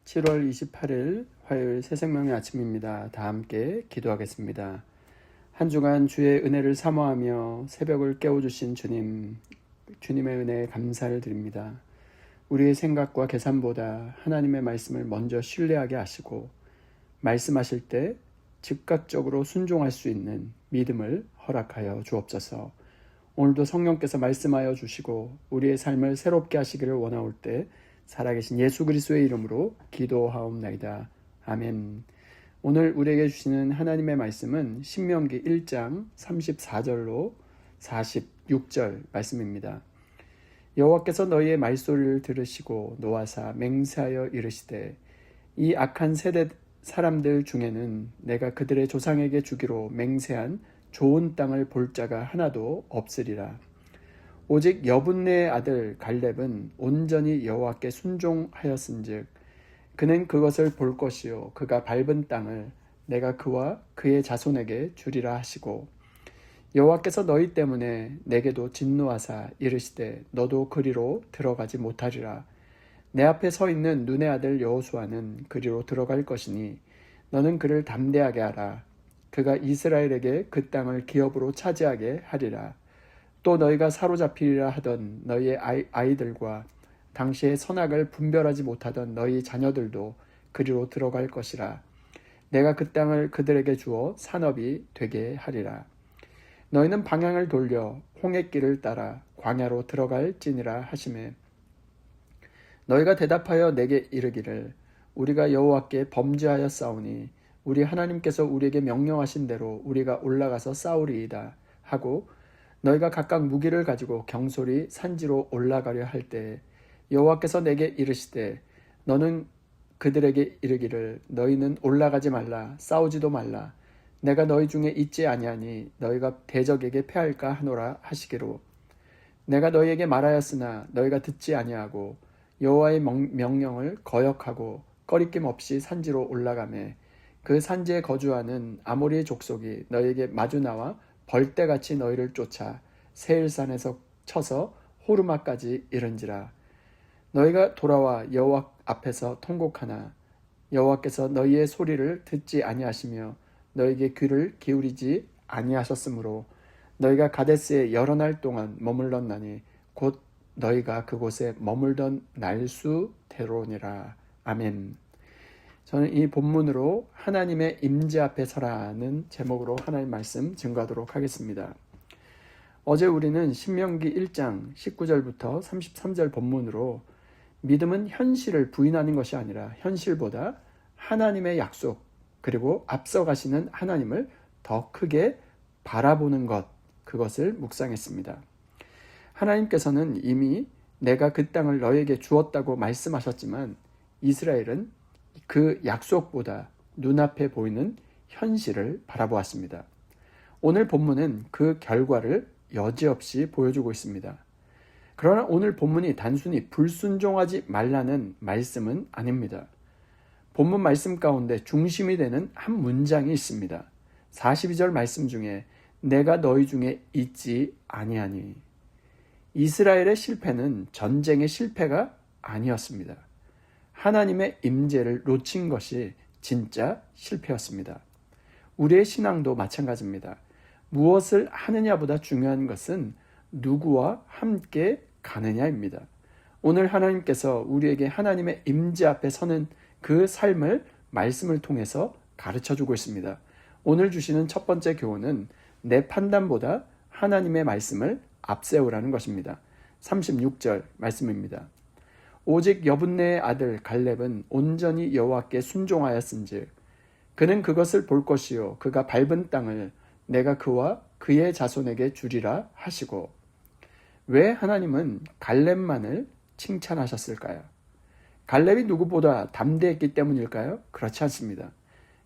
7월 28일 화요일 새생명의 아침입니다. 다 함께 기도하겠습니다. 한 주간 주의 은혜를 사모하며 새벽을 깨워주신 주님, 주님의 은혜에 감사를 드립니다. 우리의 생각과 계산보다 하나님의 말씀을 먼저 신뢰하게 하시고 말씀하실 때 즉각적으로 순종할 수 있는 믿음을 허락하여 주옵소서. 오늘도 성령께서 말씀하여 주시고 우리의 삶을 새롭게 하시기를 원하올 때 살아계신 예수 그리스도의 이름으로 기도하옵나이다. 아멘. 오늘 우리에게 주시는 하나님의 말씀은 신명기 1장 34절로 46절 말씀입니다. 여호와께서 너희의 말소리를 들으시고 노하사 맹세하여 이르시되 이 악한 세대 사람들 중에는 내가 그들의 조상에게 주기로 맹세한 좋은 땅을 볼 자가 하나도 없으리라. 오직 여분네의 아들 갈렙은 온전히 여호와께 순종하였은즉 그는 그것을 볼 것이요 그가 밟은 땅을 내가 그와 그의 자손에게 주리라 하시고 여호와께서 너희 때문에 내게도 진노하사 이르시되 너도 그리로 들어가지 못하리라. 내 앞에 서 있는 눈의 아들 여호수아는 그리로 들어갈 것이니 너는 그를 담대하게 하라. 그가 이스라엘에게 그 땅을 기업으로 차지하게 하리라. 또 너희가 사로잡히리라 하던 너희의 아이들과 당시의 선악을 분별하지 못하던 너희 자녀들도 그리로 들어갈 것이라. 내가 그 땅을 그들에게 주어 산업이 되게 하리라. 너희는 방향을 돌려 홍해길을 따라 광야로 들어갈지니라 하시매 너희가 대답하여 내게 이르기를 우리가 여호와께 범죄하였사오니 우리 하나님께서 우리에게 명령하신 대로 우리가 올라가서 싸우리이다 하고 너희가 각각 무기를 가지고 경솔히 산지로 올라가려 할 때 여호와께서 내게 이르시되 너는 그들에게 이르기를 너희는 올라가지 말라 싸우지도 말라 내가 너희 중에 있지 아니하니 너희가 대적에게 패할까 하노라 하시기로 내가 너희에게 말하였으나 너희가 듣지 아니하고 여호와의 명령을 거역하고 꺼리낌 없이 산지로 올라가매 그 산지에 거주하는 아모리 족속이 너희에게 마주 나와 벌떼같이 너희를 쫓아 세일산에서 쳐서 호르마까지 이른지라. 너희가 돌아와 여호와 앞에서 통곡하나 여호와께서 너희의 소리를 듣지 아니하시며 너희에게 귀를 기울이지 아니하셨으므로 너희가 가데스에 여러 날 동안 머물렀나니 곧 너희가 그곳에 머물던 날수대로니라. 아멘. 저는 이 본문으로 하나님의 임재 앞에 서라는 제목으로 하나님 말씀 증거하도록 하겠습니다. 어제 우리는 신명기 1장 19절부터 33절 본문으로 믿음은 현실을 부인하는 것이 아니라 현실보다 하나님의 약속 그리고 앞서가시는 하나님을 더 크게 바라보는 것 그것을 묵상했습니다. 하나님께서는 이미 내가 그 땅을 너에게 주었다고 말씀하셨지만 이스라엘은 그 약속보다 눈앞에 보이는 현실을 바라보았습니다. 오늘 본문은 그 결과를 여지없이 보여주고 있습니다. 그러나 오늘 본문이 단순히 불순종하지 말라는 말씀은 아닙니다. 본문 말씀 가운데 중심이 되는 한 문장이 있습니다. 42절 말씀 중에 내가 너희 중에 있지 아니하니 이스라엘의 실패는 전쟁의 실패가 아니었습니다. 하나님의 임재를 놓친 것이 진짜 실패였습니다. 우리의 신앙도 마찬가지입니다. 무엇을 하느냐보다 중요한 것은 누구와 함께 가느냐입니다. 오늘 하나님께서 우리에게 하나님의 임재 앞에 서는 그 삶을 말씀을 통해서 가르쳐주고 있습니다. 오늘 주시는 첫 번째 교훈은 내 판단보다 하나님의 말씀을 앞세우라는 것입니다. 36절 말씀입니다. 오직 여분네의 아들 갈렙은 온전히 여호와께 순종하였은즉 그는 그것을 볼 것이요 그가 밟은 땅을 내가 그와 그의 자손에게 주리라 하시고 왜 하나님은 갈렙만을 칭찬하셨을까요? 갈렙이 누구보다 담대했기 때문일까요? 그렇지 않습니다.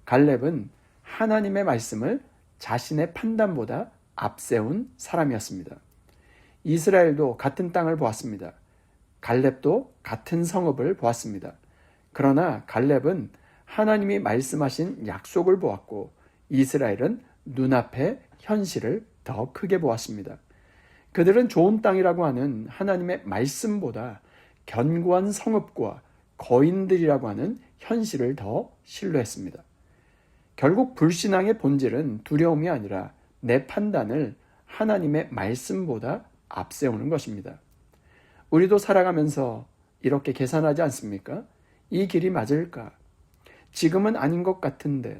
갈렙은 하나님의 말씀을 자신의 판단보다 앞세운 사람이었습니다. 이스라엘도 같은 땅을 보았습니다. 갈렙도 같은 성읍을 보았습니다. 그러나 갈렙은 하나님이 말씀하신 약속을 보았고 이스라엘은 눈앞의 현실을 더 크게 보았습니다. 그들은 좋은 땅이라고 하는 하나님의 말씀보다 견고한 성읍과 거인들이라고 하는 현실을 더 신뢰했습니다. 결국 불신앙의 본질은 두려움이 아니라 내 판단을 하나님의 말씀보다 앞세우는 것입니다. 우리도 살아가면서 이렇게 계산하지 않습니까? 이 길이 맞을까? 지금은 아닌 것 같은데.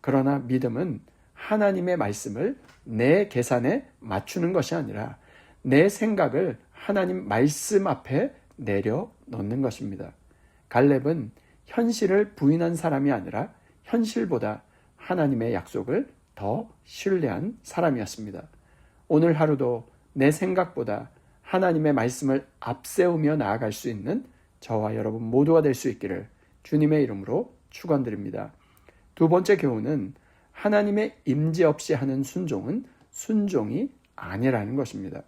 그러나 믿음은 하나님의 말씀을 내 계산에 맞추는 것이 아니라 내 생각을 하나님 말씀 앞에 내려놓는 것입니다. 갈렙은 현실을 부인한 사람이 아니라 현실보다 하나님의 약속을 더 신뢰한 사람이었습니다. 오늘 하루도 내 생각보다 하나님의 말씀을 앞세우며 나아갈 수 있는 저와 여러분 모두가 될 수 있기를 주님의 이름으로 축원드립니다. 두 번째 교훈은 하나님의 임재 없이 하는 순종은 순종이 아니라는 것입니다.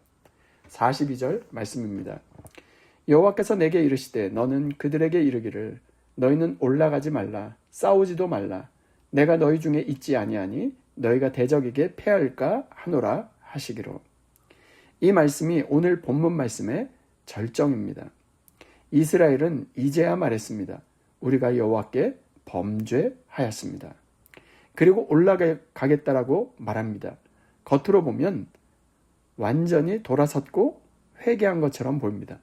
42절 말씀입니다. 여호와께서 내게 이르시되 너는 그들에게 이르기를 너희는 올라가지 말라 싸우지도 말라 내가 너희 중에 있지 아니하니 너희가 대적에게 패할까 하노라 하시기로. 이 말씀이 오늘 본문 말씀의 절정입니다. 이스라엘은 이제야 말했습니다. 우리가 여호와께 범죄하였습니다. 그리고 올라가겠다라고 말합니다. 겉으로 보면 완전히 돌아섰고 회개한 것처럼 보입니다.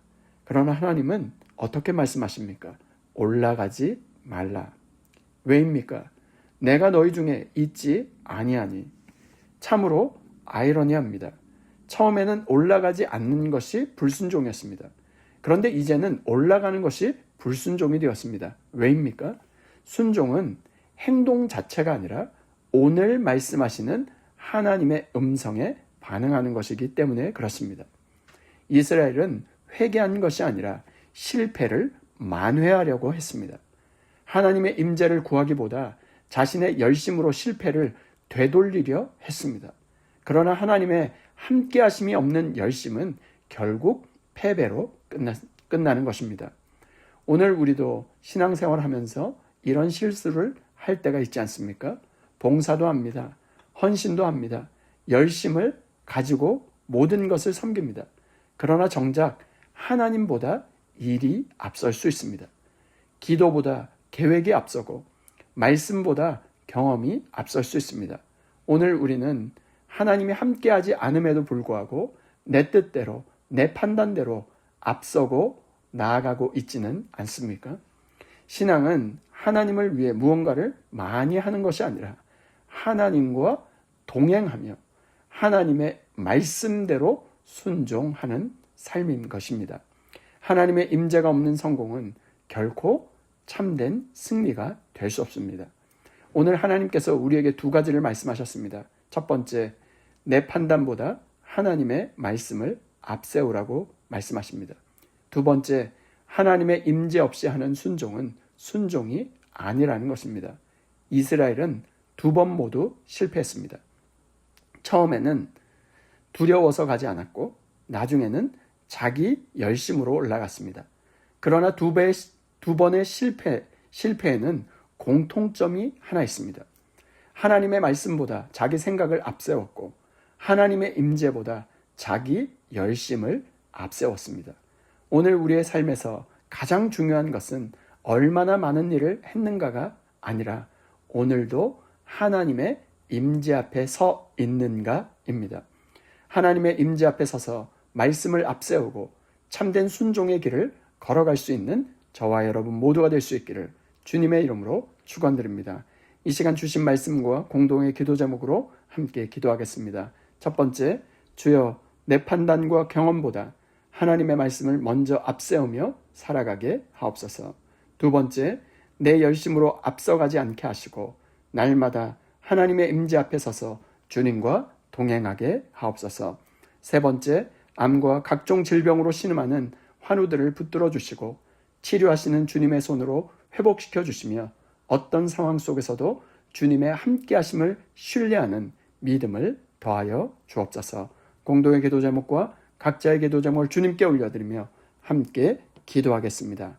그러나 하나님은 어떻게 말씀하십니까? 올라가지 말라. 왜입니까? 내가 너희 중에 있지 아니하니. 참으로 아이러니합니다. 처음에는 올라가지 않는 것이 불순종이었습니다. 그런데 이제는 올라가는 것이 불순종이 되었습니다. 왜입니까? 순종은 행동 자체가 아니라 오늘 말씀하시는 하나님의 음성에 반응하는 것이기 때문에 그렇습니다. 이스라엘은 회개한 것이 아니라 실패를 만회하려고 했습니다. 하나님의 임재를 구하기보다 자신의 열심으로 실패를 되돌리려 했습니다. 그러나 하나님의 함께 하심이 없는 열심은 결국 패배로 끝나는 것입니다. 오늘 우리도 신앙생활 하면서 이런 실수를 할 때가 있지 않습니까? 봉사도 합니다. 헌신도 합니다. 열심을 가지고 모든 것을 섬깁니다. 그러나 정작 하나님보다 일이 앞설 수 있습니다. 기도보다 계획이 앞서고 말씀보다 경험이 앞설 수 있습니다. 오늘 우리는 하나님이 함께하지 않음에도 불구하고 내 뜻대로 내 판단대로 앞서고 나아가고 있지는 않습니까? 신앙은 하나님을 위해 무언가를 많이 하는 것이 아니라 하나님과 동행하며 하나님의 말씀대로 순종하는 삶인 것입니다. 하나님의 임재가 없는 성공은 결코 참된 승리가 될 수 없습니다. 오늘 하나님께서 우리에게 두 가지를 말씀하셨습니다. 첫 번째, 내 판단보다 하나님의 말씀을 앞세우라고 말씀하십니다. 두 번째, 하나님의 임재 없이 하는 순종은 순종이 아니라는 것입니다. 이스라엘은 두 번 모두 실패했습니다. 처음에는 두려워서 가지 않았고 나중에는 자기 열심으로 올라갔습니다. 그러나 두 번의 실패에는 공통점이 하나 있습니다. 하나님의 말씀보다 자기 생각을 앞세웠고 하나님의 임재보다 자기 열심을 앞세웠습니다. 오늘 우리의 삶에서 가장 중요한 것은 얼마나 많은 일을 했는가가 아니라 오늘도 하나님의 임재 앞에 서 있는가입니다. 하나님의 임재 앞에 서서 말씀을 앞세우고 참된 순종의 길을 걸어갈 수 있는 저와 여러분 모두가 될 수 있기를 주님의 이름으로 축원드립니다. 이 시간 주신 말씀과 공동의 기도 제목으로 함께 기도하겠습니다. 첫 번째, 주여 내 판단과 경험보다 하나님의 말씀을 먼저 앞세우며 살아가게 하옵소서. 두 번째, 내 열심으로 앞서가지 않게 하시고 날마다 하나님의 임재 앞에 서서 주님과 동행하게 하옵소서. 세 번째, 암과 각종 질병으로 신음하는 환우들을 붙들어 주시고 치료하시는 주님의 손으로 회복시켜 주시며 어떤 상황 속에서도 주님의 함께 하심을 신뢰하는 믿음을 더하여 주옵소서. 공동의 기도 제목과 각자의 기도 제목을 주님께 올려드리며 함께 기도하겠습니다.